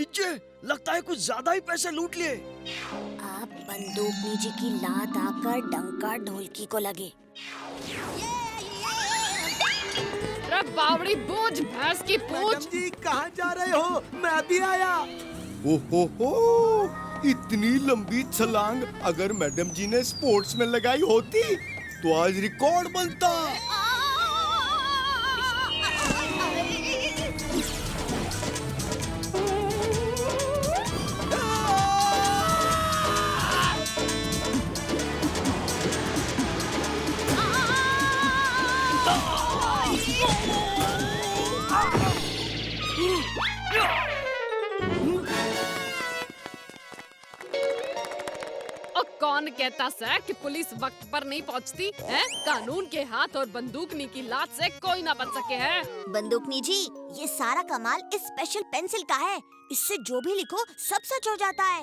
चिच्चे, लगता है कुछ ज्यादा ही पैसे लूट लिए। अब बंदूकनी जी की लात आकर डंका ढोलकी को लगे। बावड़ी बोझ भैंस की पूंछ। जी कहाँ जा रहे हो? मैं भी आया। हो, इतनी लंबी छलांग अगर मैडम जी ने स्पोर्ट्स में लगाई होती तो आज रिकॉर्ड बनता। कौन कहता है कि पुलिस वक्त पर नहीं पहुंचती है? कानून के हाथ और बंदूकनी की लात से कोई ना बच सके है। बंदूकनी जी, ये सारा कमाल इस स्पेशल पेंसिल का है। इससे जो भी लिखो सब सच हो जाता है।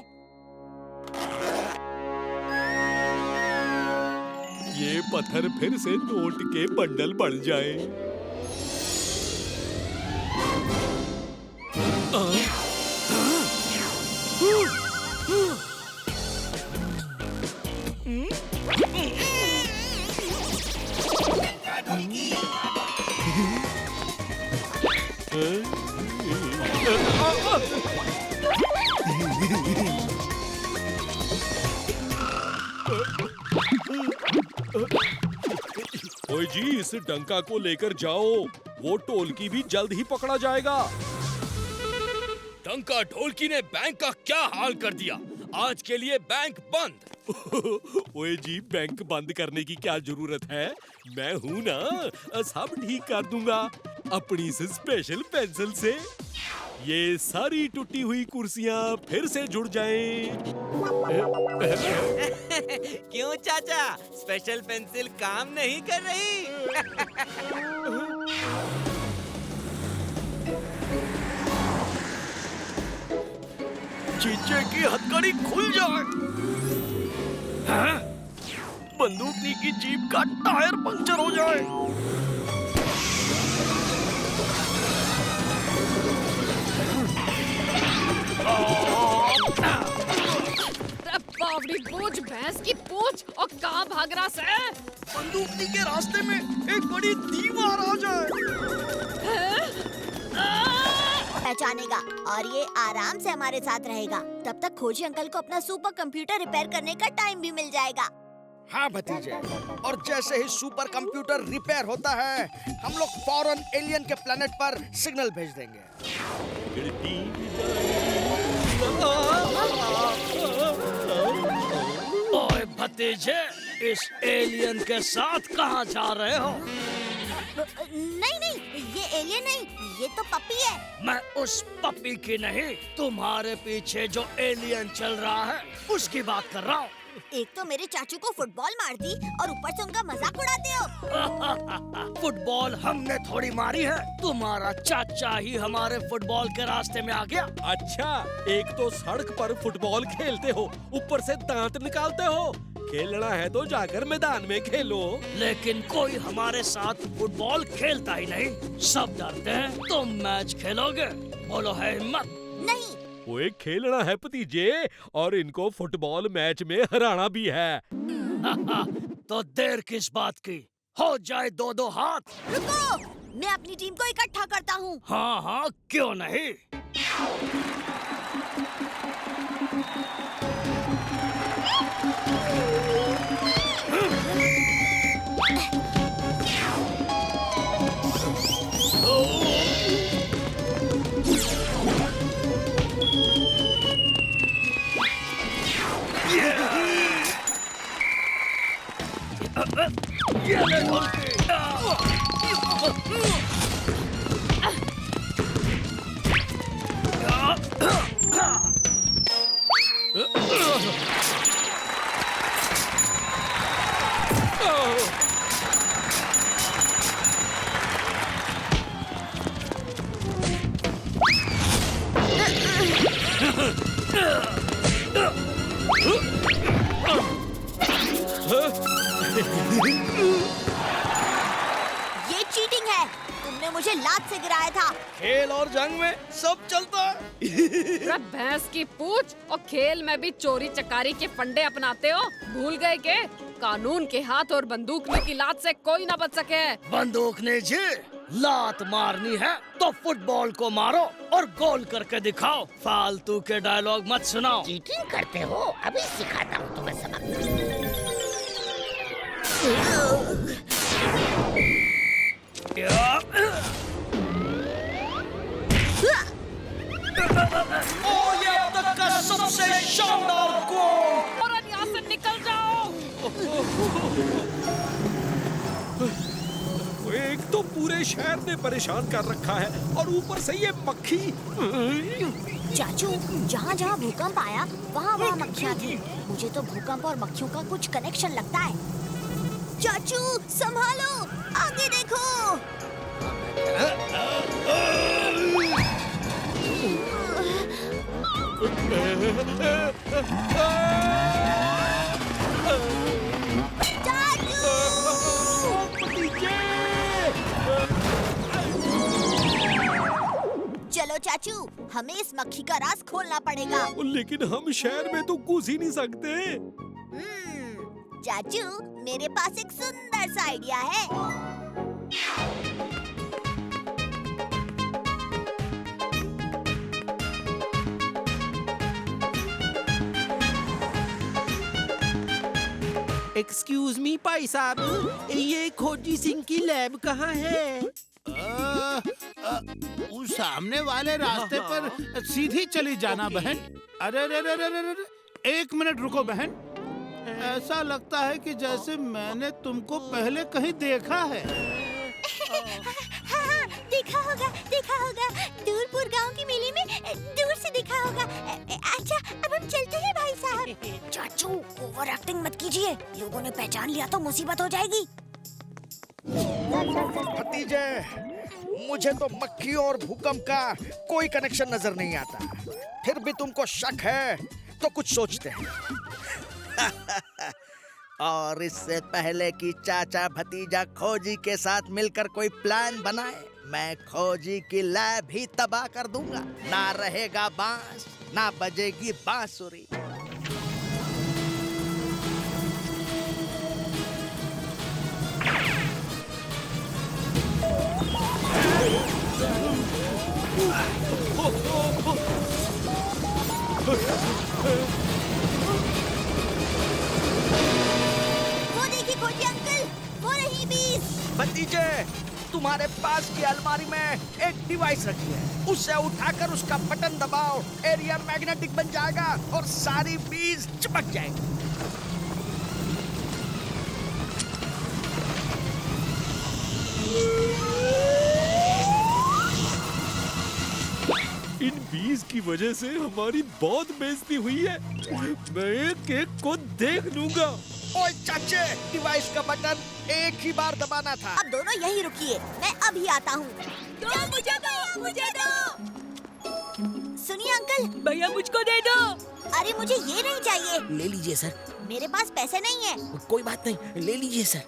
ये पत्थर फिर से नोट के बंडल बढ़ जाए। ओए जी, इस डंका को लेकर जाओ, वो ढोलकी भी जल्द ही पकड़ा जाएगा। डंका ढोलकी ने बैंक का क्या हाल कर दिया। आज के लिए बैंक बंद। ओए जी, बैंक बंद करने की क्या जरूरत है? मैं हूँ ना, सब ठीक कर दूंगा अपनी इस स्पेशल पेंसिल से। ये सारी टूटी हुई कुर्सियाँ फिर से जुड़ जाएं। क्यों चाचा, स्पेशल पेंसिल काम नहीं कर रही? चीचे की हथकड़ी खुल जाए। हैं? बंदूकनी की जीप का टायर पंक्चर हो जाए। बावड़ी बोझ भैंस की पूंछ, और कहाँ भाग रहा है? बंदूकनी के रास्ते में एक बड़ी दीवार आ जाए। पहचानेगा और ये आराम से हमारे साथ रहेगा। तब तक खोजी अंकल को अपना सुपर कंप्यूटर रिपेयर करने का टाइम भी मिल जाएगा। हाँ भतीजे, और जैसे ही सुपर कंप्यूटर रिपेयर होता है, हम लोग फौरन एलियन के प्लेनेट पर सिग्नल भेज देंगे। ओए भतीजे, इस एलियन के साथ कहाँ जा रहे हो? नहीं, ये एलियन नहीं, ये तो पप्पी है। मैं उस पप्पी की नहीं, तुम्हारे पीछे जो एलियन चल रहा है उसकी बात कर रहा हूँ। एक तो मेरे चाचू को फुटबॉल मार दी और ऊपर से उनका मजाक उड़ाते हो। फुटबॉल हमने थोड़ी मारी है, तुम्हारा चाचा ही हमारे फुटबॉल के रास्ते में आ गया। अच्छा, एक तो सड़क पर फुटबॉल खेलते हो, ऊपर से दांत निकालते हो। खेलना है तो जाकर मैदान में खेलो। लेकिन कोई हमारे साथ फुटबॉल खेलता ही नहीं, सब डरते हैं। तुम मैच खेलोगे? बोलो है हिम्मत? नहीं। ओए, खेलना है भतीजे, और इनको फुटबॉल मैच में हराना भी है। तो देर किस बात की, हो जाए 2-2 हाथ। रुको, मैं अपनी टीम को इकट्ठा करता हूँ। हाँ हाँ, क्यों नहीं। ये ले ढोलकी। ये चीटिंग है। तुमने मुझे लात से गिराया था। खेल और जंग में सब चलता है। अरे भैंस की पूछ, और खेल में भी चोरी चकारी के फंडे अपनाते हो। भूल गए के कानून के हाथ और बंदूकनी की लात से कोई ना बच सके। बंदूक ने जी लात मारनी है तो फुटबॉल को मारो और गोल करके दिखाओ। फालतू के डायलॉग मत सुनाओ। चीटिंग करते हो, अभी सिखाता हूँ तुम्हें सबक। ओ ये अब तक का सबसे शानदार गोल। और यहाँ से निकल जाओ। एक तो पूरे शहर ने परेशान कर रखा है और ऊपर से ये मक्खी। चाचू, जहाँ जहाँ भूकंप आया वहाँ वहाँ मक्खियाँ थी। मुझे तो भूकंप और मक्खियों का कुछ कनेक्शन लगता है। चाचू संभालो, आगे देखो। चलो चाचू, हमें इस मक्खी का राज खोलना पड़ेगा। लेकिन हम शहर में तो घुस ही नहीं सकते। चाचू, मेरे पास एक सुंदर सा आइडिया है। एक्सक्यूज मी भाई साहब, ये खोजी सिंह की लैब कहाँ है? उस सामने वाले रास्ते पर सीधी चली जाना बहन। अरे रे रे रे रे रे, 1 मिनट रुको बहन। ऐसा लगता है कि जैसे मैंने तुमको पहले कहीं देखा है। हाँ, देखा होगा। दूरपुर गांव की मेले में दूर से देखा होगा। अच्छा, अब हम चलते हैं भाई साहब। चाचू, ओवर एक्टिंग मत कीजिए। लोगों ने पहचान लिया तो मुसीबत हो जाएगी। भतीजे, मुझे तो मक्खी और भूकंप का कोई कनेक्शन नजर नहीं आता। फिर भी तुमको शक है तो कुछ सोचते हैं। और इससे पहले कि चाचा भतीजा खोजी के साथ मिलकर कोई प्लान बनाए, मैं खोजी की लैब ही तबाह कर दूंगा। ना रहेगा बांस, ना बजेगी बांसुरी। वो देखिए खोजी अंकल, वो रही बीज। भतीजे, तुम्हारे पास की अलमारी में एक डिवाइस रखी है। उसे उठाकर उसका बटन दबाओ, एरिया मैग्नेटिक बन जाएगा और सारी बीज चिपक जाएगी। इन बीज की वजह से हमारी बहुत बेइज्जती हुई है। मैं एक एक को देख लूंगा। ओए चाचे, डिवाइस का बटन एक ही बार दबाना था। अब दोनों यहीं रुकिए, मैं अभी आता हूँ। मुझे दो। सुनिए अंकल। भैया मुझको दे दो। अरे मुझे ये नहीं चाहिए। ले लीजिए सर। मेरे पास पैसे नहीं है। कोई बात नहीं, ले लीजिए सर।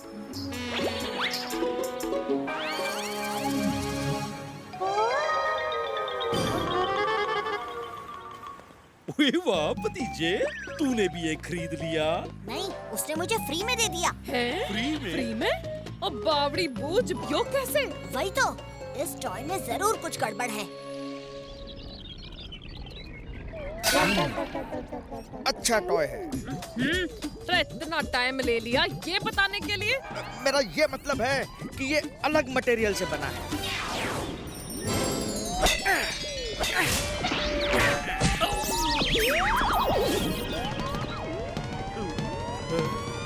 वाह भतीजे, तूने भी एक खरीद लिया। नहीं, उसने मुझे फ्री में दे दिया। है? फ्री में? और बावड़ी बूझ, यो कैसे? वही तो, इस टॉय में जरूर कुछ गड़बड़ है। अच्छा टॉय है। तो इतना टाइम ले लिया ये बताने के लिए? मेरा ये मतलब है कि ये अलग मटेरियल से बना है।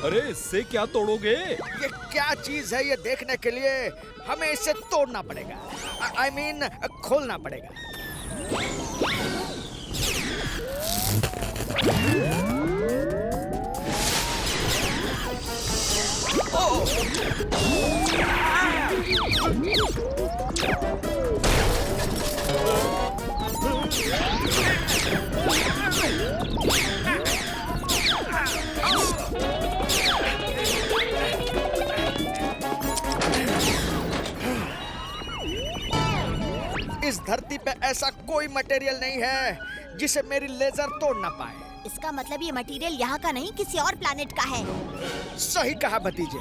अरे इससे क्या तोड़ोगे? ये क्या चीज है, ये देखने के लिए हमें इसे तोड़ना पड़ेगा। I mean, खोलना पड़ेगा। इस धरती पे ऐसा कोई मटेरियल नहीं है जिसे मेरी लेजर तोड़ ना पाए। इसका मतलब ये मटेरियल यहाँ का नहीं, किसी और प्लैनेट का है। सही कहा भतीजे।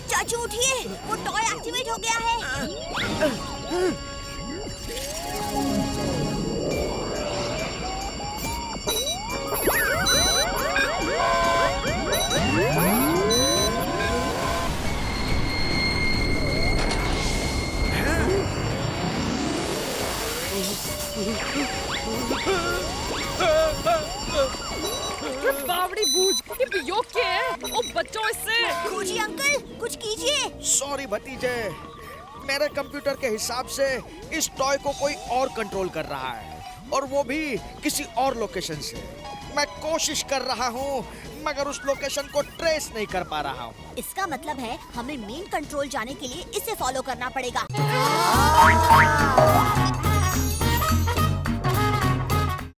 चाचू उठिए, वो टॉय एक्टिवेट हो गया है। बावड़ी बूझ, ये वियोग क्या है? ओ बच्चों इससे। खोजी अंकल, कुछ कीजिए। सॉरी भतीजे, मेरे कंप्यूटर के हिसाब से इस टॉय को कोई और कंट्रोल कर रहा है, और वो भी किसी और लोकेशन से। मैं कोशिश कर रहा हूँ मगर उस लोकेशन को ट्रेस नहीं कर पा रहा हूँ। इसका मतलब है हमें मेन कंट्रोल जाने के लिए इसे फॉलो करना पड़ेगा।